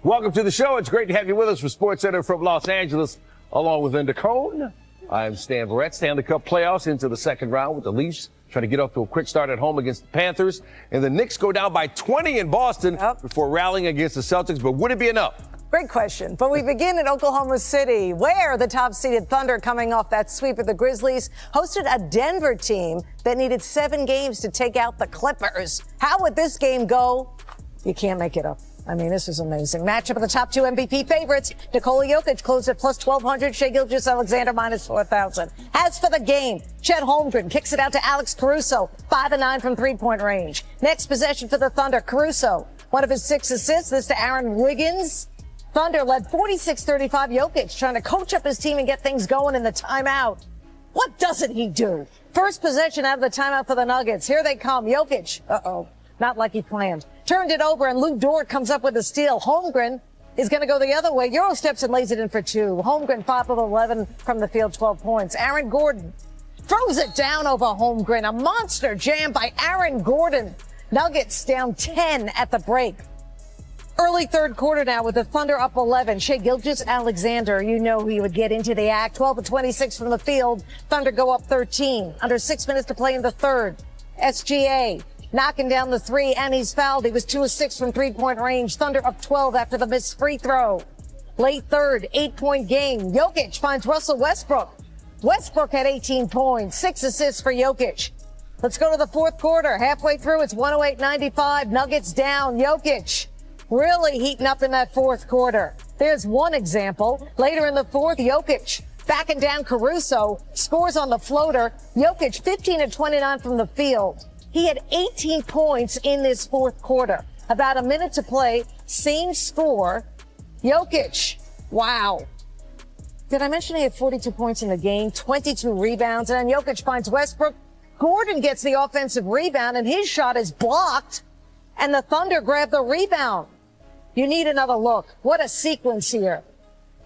Welcome to the show. It's great to have you with us for SportsCenter from Los Angeles, along with Linda Cohn. I'm Stan Verrett. Stanley Cup playoffs into the second round with the Leafs trying to get off to a quick start at home against the Panthers. And the Knicks go down by 20 in Boston before rallying against the Celtics. But would it be enough? Great question. But we begin in Oklahoma City, where the top-seeded Thunder, coming off that sweep of the Grizzlies, hosted a Denver team that needed 7 games to take out the Clippers. How would this game go? You can't make it up. I mean, this is amazing. Matchup of the top 2 MVP favorites. Nikola Jokic closed at plus 1,200. Shai Gilgeous-Alexander minus 4,000. As for the game, Chet Holmgren kicks it out to Alex Caruso, 5 of 9 from three-point range. Next possession for the Thunder, Caruso, one of his 6 assists. This to Aaron Wiggins. Thunder led 46-35. Jokic trying to coach up his team and get things going in the timeout. What doesn't he do? First possession out of the timeout for the Nuggets. Here they come. Jokic. Not like he planned. Turned it over, and Lou Dort comes up with a steal. Holmgren is going to go the other way. Euro steps and lays it in for 2. Holmgren 5 of 11 from the field, 12 points. Aaron Gordon throws it down over Holmgren. A monster jam by Aaron Gordon. Nuggets down 10 at the break. Early third quarter now with the Thunder up 11. Shai Gilgeous-Alexander, you know he would get into the act. 12 of 26 from the field. Thunder go up 13. Under 6 minutes to play in the third. SGA knocking down the 3, and he's fouled. He was 2 of 6 from three-point range. Thunder up 12 after the missed free throw. Late third, 8-point game. Jokic finds Russell Westbrook. Westbrook had 18 points, 6 assists for Jokic. Let's go to the fourth quarter. Halfway through, it's 108-95. Nuggets down. Jokic really heating up in that fourth quarter. There's one example. Later in the fourth, Jokic backing down Caruso, scores on the floater. Jokic 15 of 29 from the field. He had 18 points in this fourth quarter. About a minute to play, same score. Jokic, wow. Did I mention he had 42 points in the game, 22 rebounds, and then Jokic finds Westbrook. Gordon gets the offensive rebound, and his shot is blocked, and the Thunder grab the rebound. You need another look. What a sequence here.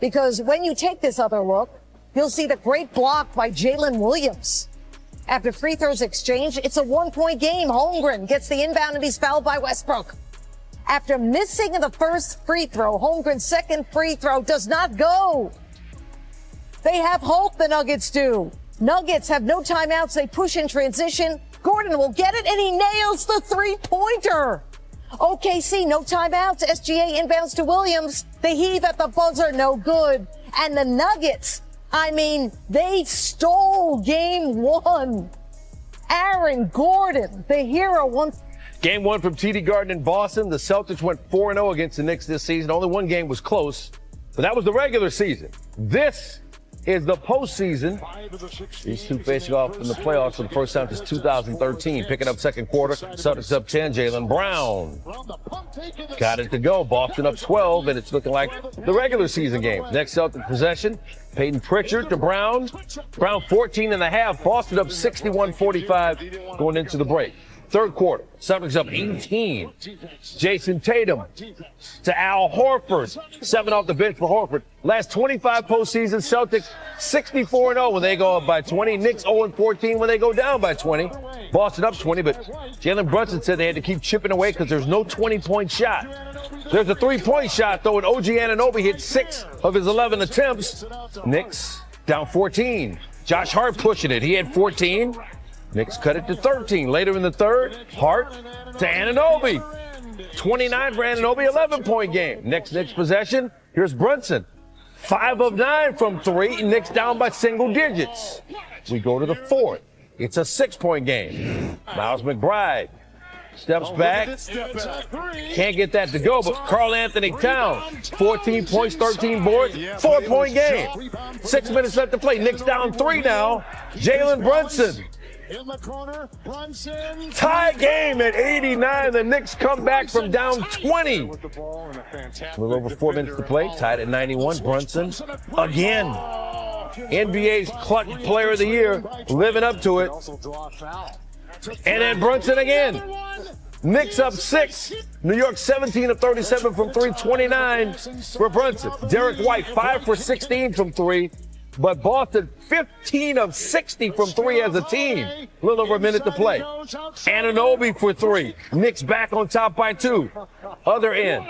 Because when you take this other look, you'll see the great block by Jalen Williams. After free throws exchanged, it's a 1-point game. Holmgren gets the inbound and he's fouled by Westbrook. After missing the first free throw, Holmgren's second free throw does not go. They have hope, the Nuggets do. Nuggets have no timeouts. They push in transition. Gordon will get it, and he nails the three-pointer. OKC, no timeouts. SGA inbounds to Williams. They heave at the buzzer, no good. And the Nuggets, I mean, they stole game 1. Aaron Gordon, the hero, won. Game 1 from TD Garden in Boston. The Celtics went 4-0 against the Knicks this season. Only one game was close, but that was the regular season. This is the postseason. These two facing off in the playoffs for the first time since 2013. Picking up second quarter. Celtics up 10. Jaylen Brown got it to go. Boston up 12, and it's looking like the regular season games. Next Celtic possession. Peyton Pritchard to Brown. Brown 14 and a half. Boston up 61-45 going into the break. Third quarter, Celtics up 18. Jason Tatum to Al Horford. 7 off the bench for Horford. Last 25 postseason, Celtics 64-0 when they go up by 20. Knicks 0-14 when they go down by 20. Boston up 20, but Jalen Brunson said they had to keep chipping away because there's no 20-point shot. There's a 3-point shot, though, and OG Anunoby hit 6 of his 11 attempts. Knicks down 14. Josh Hart pushing it. He had 14. Knicks cut it to 13. Later in the third, Hart to Anunoby. 29 for Anunoby, 11-point game. Next possession, here's Brunson. 5 of 9 from 3. Knicks down by single digits. We go to the fourth. It's a 6-point game. Miles McBride steps back. Can't get that to go, but Karl Anthony Towns, 14 points, 13 boards, 4-point game. 6 minutes left to play. Knicks down 3 now. Jalen Brunson. In the corner, Brunson. Tie game at 89. The Knicks come back from down 20. A little over 4 minutes to play. Tied at 91. Brunson again. NBA's clutch player of the year, living up to it. And then Brunson again. Knicks up 6. New York 17 of 37 from 3, 29 for Brunson. Derek White 5 for 16 from 3. But Boston 15 of 60 from 3 as a team. A little over a minute to play. Anunoby for 3. Knicks back on top by 2. Other end.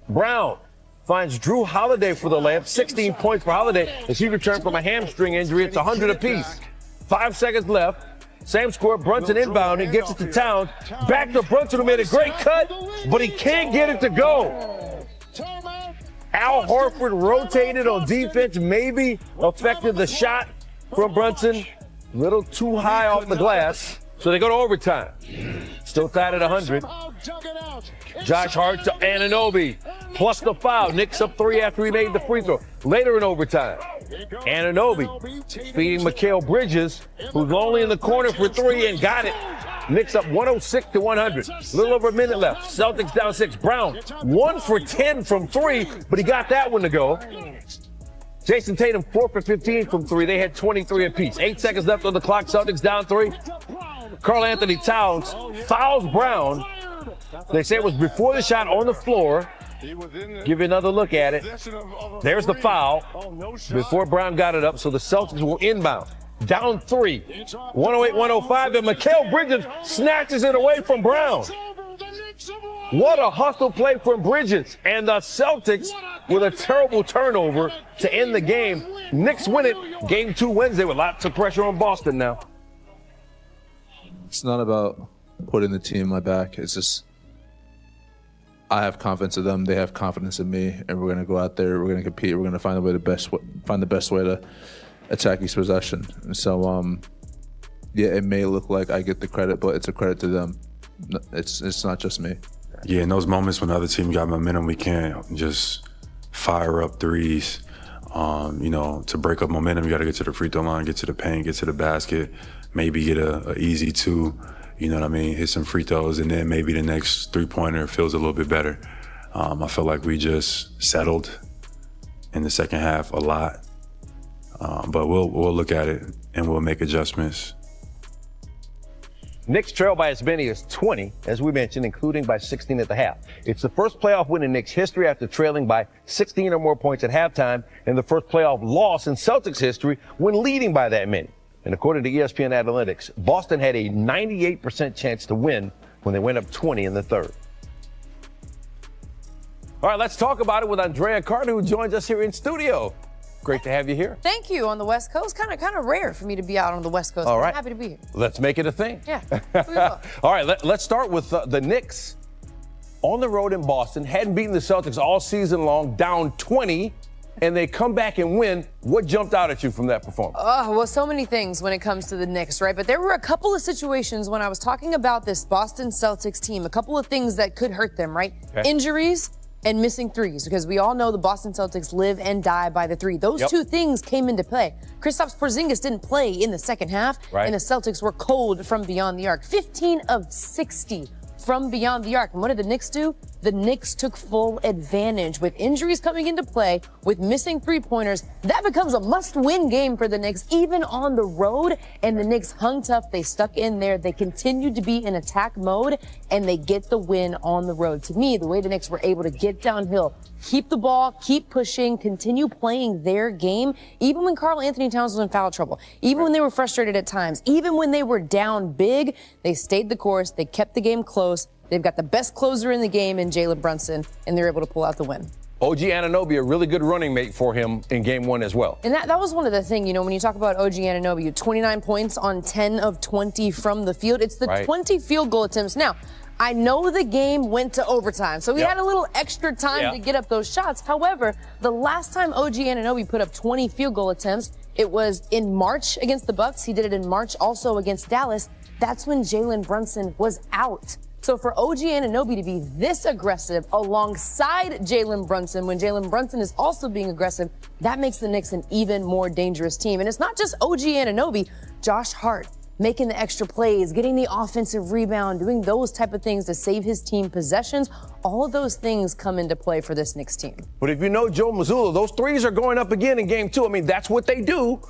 Brown finds Drew Holiday for the layup. 16 points for Holiday as he returned from a hamstring injury. It's 100 apiece. 5 seconds left. Same score. Brunson inbound. He gets it to Towns. Back to Brunson, who made a great cut, but he can't get it to go. Al Horford rotated on defense, maybe affected the shot from Brunson. A little too high off the glass. So they go to overtime. Still tied at 100. Josh Hart to Anunoby. Plus the foul. Knicks up 3 after he made the free throw. Later in overtime, Anunoby feeding Mikal Bridges, who's only in the corner for 3 and got it. Knicks up 106 to 100. A little over a minute left. Celtics down 6. Brown 1 for 10 from 3, but he got that one to go. Jason Tatum 4 for 15 from 3. They had 23 apiece. 8 seconds left on the clock. Celtics down 3. Karl Anthony Towns fouls Brown. They say it was before the shot on the floor. Give you another look at it. There's the foul before Brown got it up, so the Celtics will inbound. Down 3, 108-105, and Mikal Bridges snatches it away from Brown. What a hustle play from Bridges. And the Celtics with a terrible turnover to end the game. Knicks win it. Game 2 Wednesday with lots of pressure on Boston now. It's not about putting the team on my back. It's just I have confidence in them. They have confidence in me, and we're gonna go out there. We're gonna compete. We're gonna find the best way to attack each possession. And so, yeah, it may look like I get the credit, but it's a credit to them. It's not just me. Yeah, in those moments when the other team got momentum, we can't just fire up threes. To break up momentum, you got to get to the free throw line, get to the paint, get to the basket, maybe get a easy 2. You know what I mean? Hit some free throws, and then maybe the next 3-pointer feels a little bit better. I feel like we just settled in the second half a lot, but we'll look at it and we'll make adjustments. Knicks trail by as many as 20, as we mentioned, including by 16 at the half. It's the first playoff win in Knicks history after trailing by 16 or more points at halftime, and the first playoff loss in Celtics history when leading by that many. And according to ESPN Analytics, Boston had a 98% chance to win when they went up 20 in the third. All right, let's talk about it with Andrea Carter, who joins us here in studio. Great to have you here. Thank you. On the West Coast, kind of rare for me to be out on the West Coast. All right. I'm happy to be here. Let's make it a thing. Yeah. We will. All right, let's start with the Knicks on the road in Boston. Hadn't beaten the Celtics all season long, down 20, and they come back and win. What jumped out at you from that performance? Well, so many things when it comes to the Knicks, right? But there were a couple of situations when I was talking about this Boston Celtics team, a couple of things that could hurt them, right? Okay. Injuries and missing threes, because we all know the Boston Celtics live and die by the 3. Those two things came into play. Kristaps Porzingis didn't play in the second half, and the Celtics were cold from beyond the arc. 15 of 60 from beyond the arc. And what did the Knicks do? The Knicks took full advantage. With injuries coming into play, with missing 3-pointers, that becomes a must-win game for the Knicks, even on the road. And the Knicks hung tough. They stuck in there. They continued to be in attack mode, and they get the win on the road. To me, the way the Knicks were able to get downhill, keep the ball, keep pushing, continue playing their game, even when Karl Anthony Towns was in foul trouble, even when they were frustrated at times, even when they were down big, they stayed the course. They kept the game close. They've got the best closer in the game in Jalen Brunson, and they're able to pull out the win. OG Anunoby, a really good running mate for him in game 1 as well. And that was one of the things, when you talk about OG Anunoby, 29 points on 10 of 20 from the field. It's the 20 field goal attempts. Now, I know the game went to overtime, so we had a little extra time to get up those shots. However, the last time OG Anunoby put up 20 field goal attempts, it was in March against the Bucks. He did it in March also against Dallas. That's when Jalen Brunson was out. So for OG Anunoby to be this aggressive alongside Jalen Brunson, when Jalen Brunson is also being aggressive, that makes the Knicks an even more dangerous team. And it's not just OG Anunoby, Josh Hart making the extra plays, getting the offensive rebound, doing those type of things to save his team possessions. All of those things come into play for this Knicks team. But if you know Joe Mazzulla, those threes are going up again in game 2. I mean, that's what they do.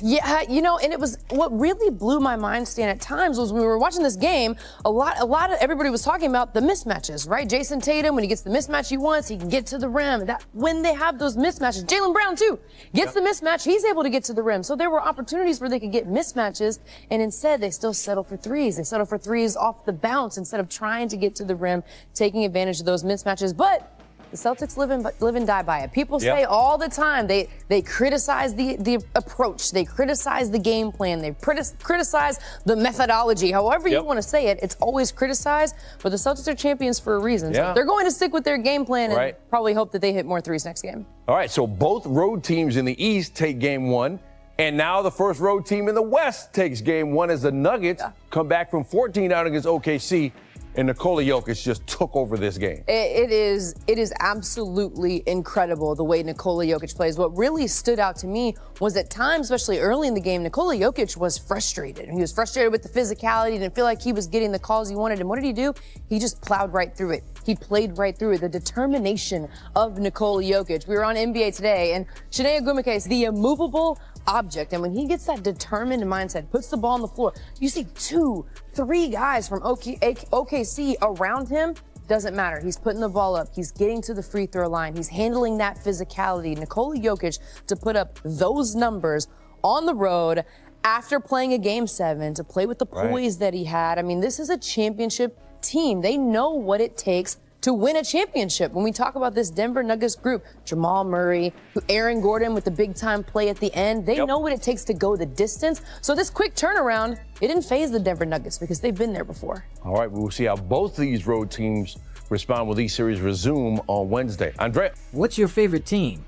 Yeah, and it was what really blew my mind, Stan, at times was when we were watching this game, a lot of everybody was talking about the mismatches, right? Jason Tatum, when he gets the mismatch he wants, he can get to the rim. That when they have those mismatches, Jaylen Brown too gets the mismatch, he's able to get to the rim. So there were opportunities where they could get mismatches, and instead they still settle for threes. They settle for threes off the bounce instead of trying to get to the rim, taking advantage of those mismatches. But The Celtics live and die by it. People Yep. say all the time they criticize the approach, they criticize the game plan, they criticize the methodology. However you Yep. want to say it, it's always criticized. But the Celtics are champions for a reason. Yeah. So they're going to stick with their game plan and Right. probably hope that they hit more threes next game. All right, so both road teams in the East take game one, and now the first road team in the West takes game one as the Nuggets come back from 14 down against OKC, and Nikola Jokic just took over this game. It is absolutely incredible the way Nikola Jokic plays. What really stood out to me was at times, especially early in the game, Nikola Jokic was frustrated. He was frustrated with the physicality, didn't feel like he was getting the calls he wanted. And what did he do? He just plowed right through it. He played right through it. The determination of Nikola Jokic. We were on NBA Today, and Shanae Ogwumike is the immovable object. And when he gets that determined mindset, puts the ball on the floor, you see 2, 3 guys from OKC around him. Doesn't matter. He's putting the ball up. He's getting to the free throw line. He's handling that physicality. Nikola Jokic to put up those numbers on the road after playing a game 7, to play with the poise that he had. I mean, this is a championship team. They know what it takes to win a championship. When we talk about this Denver Nuggets group, Jamal Murray, Aaron Gordon with the big time play at the end, they know what it takes to go the distance. So this quick turnaround, it didn't faze the Denver Nuggets because they've been there before. All right, we'll see how both these road teams respond when these series resume on Wednesday. Andrea. What's your favorite team?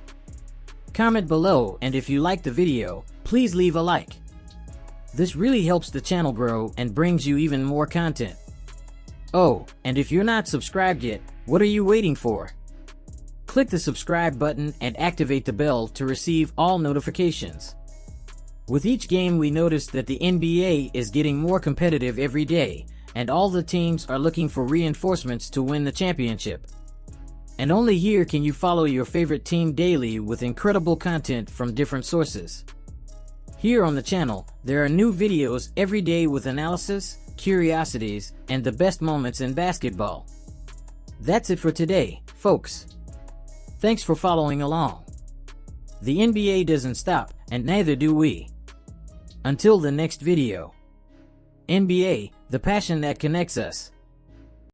Comment below, and if you liked the video, please leave a like. This really helps the channel grow and brings you even more content. Oh, and if you're not subscribed yet, what are you waiting for? Click the subscribe button and activate the bell to receive all notifications. With each game, we noticed that the NBA is getting more competitive every day, and all the teams are looking for reinforcements to win the championship. And only here can you follow your favorite team daily with incredible content from different sources. Here on the channel, there are new videos every day with analysis, curiosities, and the best moments in basketball. That's it for today, folks. Thanks for following along. The NBA doesn't stop, and neither do we. Until the next video. NBA, the passion that connects us.